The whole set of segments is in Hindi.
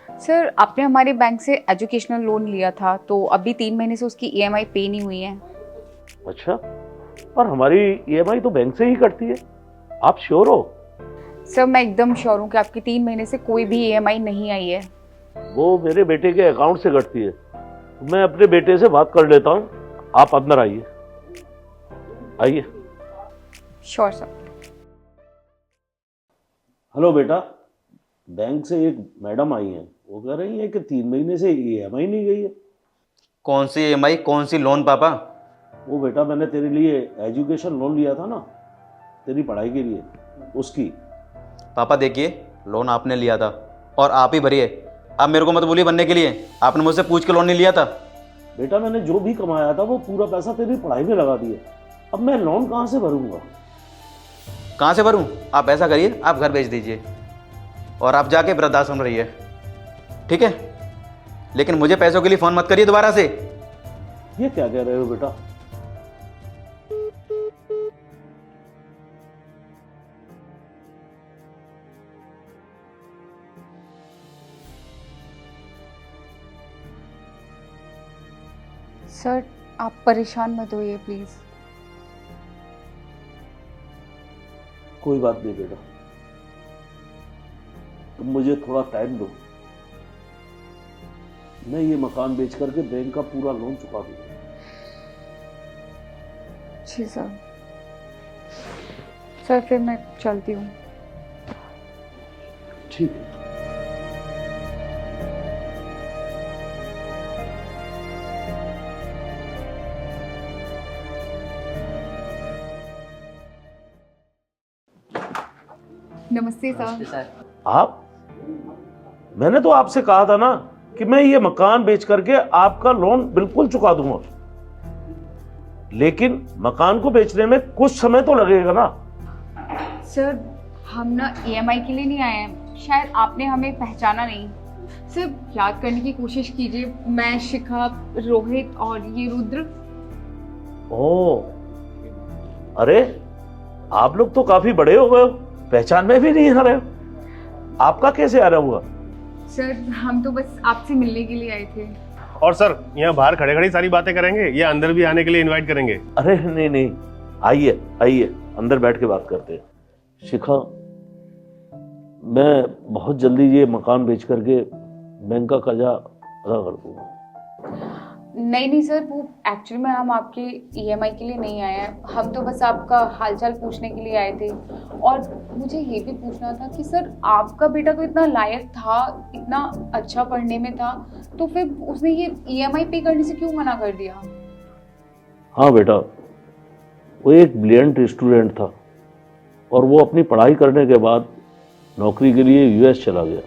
सर आपने हमारे बैंक से एजुकेशनल लोन लिया था, तो अभी 3 महीने से उसकी ईएमआई पे नहीं हुई है। अच्छा, और हमारी ईएमआई तो बैंक से ही कटती है, आप श्योर हो? सर मैं एकदम श्योर हूँ कि आपकी 3 महीने से कोई भी ईएमआई नहीं आई है। वो मेरे बेटे के अकाउंट से कटती है। मैं अपने बेटे से बात कर लेता हूँ, आप अंदर आइए। आइए। Sure sir. हेलो बेटा, बैंक से एक मैडम आई हैं, वो कह रही है कि 3 महीने से ईएमआई नहीं गई है। कौन सी ईएमआई, कौन सी लोन पापा? वो बेटा मैंने तेरे लिए एजुकेशन लोन लिया था ना, तेरी पढ़ाई के लिए, उसकी। पापा देखिए, लोन आपने लिया था और आप ही भरिए। आप मेरे को मत बोलिए बनने के लिए, आपने मुझसे पूछ के लोन नहीं लिया था। बेटा मैंने जो भी कमाया था वो पूरा पैसा तेरी पढ़ाई में लगा दिया, अब मैं लोन कहाँ से भरूंगा? कहाँ से भरूं? आप ऐसा करिए, आप घर भेज दीजिए और आप जाके वृद्धाश्रम रहिए, ठीक है? लेकिन मुझे पैसों के लिए फ़ोन मत करिए दोबारा से। ये क्या कह रहे हो बेटा? सर आप परेशान मत होइए प्लीज़। कोई बात नहीं बेटा, तुम मुझे थोड़ा टाइम दो, मैं ये मकान बेच करके बैंक का पूरा लोन चुका दूंगा। जी सर। सर फिर मैं चलती हूँ। ठीक है। नमस्ते सर। आप, मैंने तो आपसे कहा था ना कि मैं ये मकान बेच करके आपका लोन बिल्कुल चुका दूंगा, लेकिन मकान को बेचने में कुछ समय तो लगेगा ना। सर हम ना ईएमआई के लिए नहीं आए हैं, शायद आपने हमें पहचाना नहीं। सर याद करने की कोशिश कीजिए, मैं शिखा, रोहित और ये रुद्र। ओह, अरे आप लोग तो काफी बड़े हो गए हो, पहचान में भी नहीं आ रहे हो। आपका कैसे आ रहा हुआ? सर हम तो बस आपसे मिलने के लिए आए थे। और सर यहाँ बाहर खड़े खड़े सारी बातें करेंगे या अंदर भी आने के लिए इनवाइट करेंगे? अरे नहीं नहीं, आइए आइए, अंदर बैठ के बात करते हैं। शिखा, मैं बहुत जल्दी ये मकान बेच करके बैंक का कर्जा अदा कर दूंगा। नहीं नहीं सर, वो एक्चुअली में हम आपके ईएमआई के लिए नहीं आए हैं, हम तो बस आपका हालचाल पूछने के लिए आए थे। और मुझे ये भी पूछना था कि सर आपका बेटा तो इतना लायक था, इतना अच्छा पढ़ने में था, तो फिर उसने ये ईएमआई पे करने से क्यों मना कर दिया? हाँ बेटा, वो एक ब्रिलियंट स्टूडेंट था और वो अपनी पढ़ाई करने के बाद नौकरी के लिए यूएस चला गया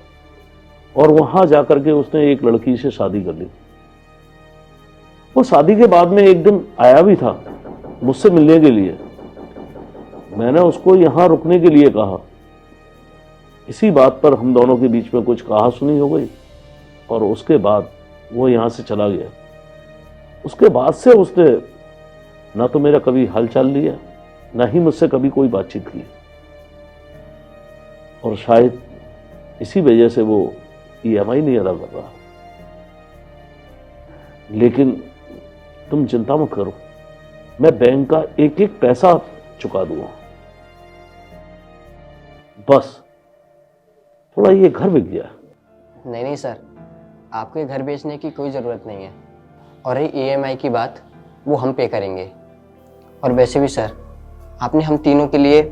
और वहाँ जाकर के उसने एक लड़की से शादी कर ली। वो शादी के बाद में एक दिन आया भी था मुझसे मिलने के लिए। मैंने उसको यहाँ रुकने के लिए कहा। इसी बात पर हम दोनों के बीच में कुछ कहा सुनी हो गई और उसके बाद वो यहाँ से चला गया। उसके बाद से उसने ना तो मेरा कभी हालचाल लिया, ना ही मुझसे कभी कोई बातचीत की, और शायद इसी वजह से वो ईएमआई नहीं अदा कर रहा। लेकिन तुम चिंता मत करो, मैं बैंक का एक एक पैसा चुका दूंगा। बस थोड़ा ये घर बिक गया। नहीं नहीं सर, आपके घर बेचने की कोई ज़रूरत नहीं है, और ये ईएमआई की बात वो हम पे करेंगे। और वैसे भी सर, आपने हम तीनों के लिए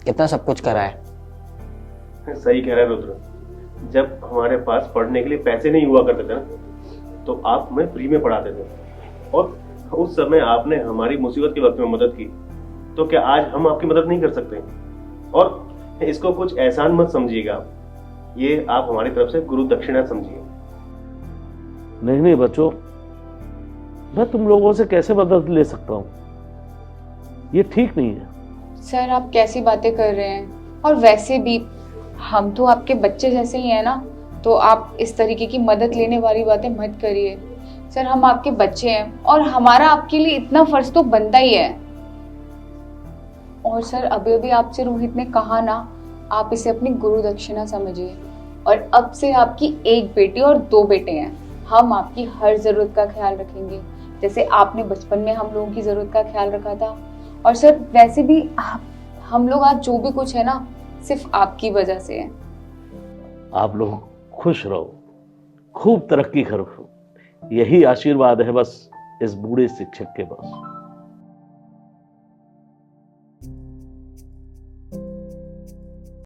कितना सब कुछ करा है। सही कह रहे हैं रुद्र, जब हमारे पास पढ़ने के लिए पैसे नहीं हुआ करते थे ना, तो आप हमें फ्री में पढ़ाते थे और उस समय आपने हमारी मुसीबत के वक्त में मदद की, तो क्या आज हम आपकी मदद नहीं कर सकते? और इसको कुछ एहसान मत समझिएगा, ये आप हमारी तरफ से गुरु दक्षिणा समझिए। नहीं नहीं बच्चों, मैं तुम लोगों से कैसे मदद ले सकता हूं, ये ठीक नहीं है। सर आप कैसी बातें कर रहे हैं? और वैसे भी हम तो आपके बच्चे जैसे ही हैं ना, तो आप इस तरीके की मदद लेने वाली बातें मत करिए। सर हम आपके बच्चे हैं और हमारा आपके लिए इतना फर्ज तो बनता ही है। और सर अभी अभी आपसे रोहित ने कहा ना, आप इसे अपनी गुरु दक्षिणा समझिए। और अब से आपकी एक बेटी और 2 बेटे हैं। हम आपकी हर ज़रूरत का ख्याल रखेंगे, जैसे आपने बचपन में हम लोगों की ज़रूरत का ख्याल रखा था। और सर वैसे भी हम लोग आज जो भी कुछ है ना, सिर्फ आपकी वजह से है। आप लोग खुश रहो, खूब तरक्की करो, यही आशीर्वाद है बस इस बूढ़े शिक्षक के पास।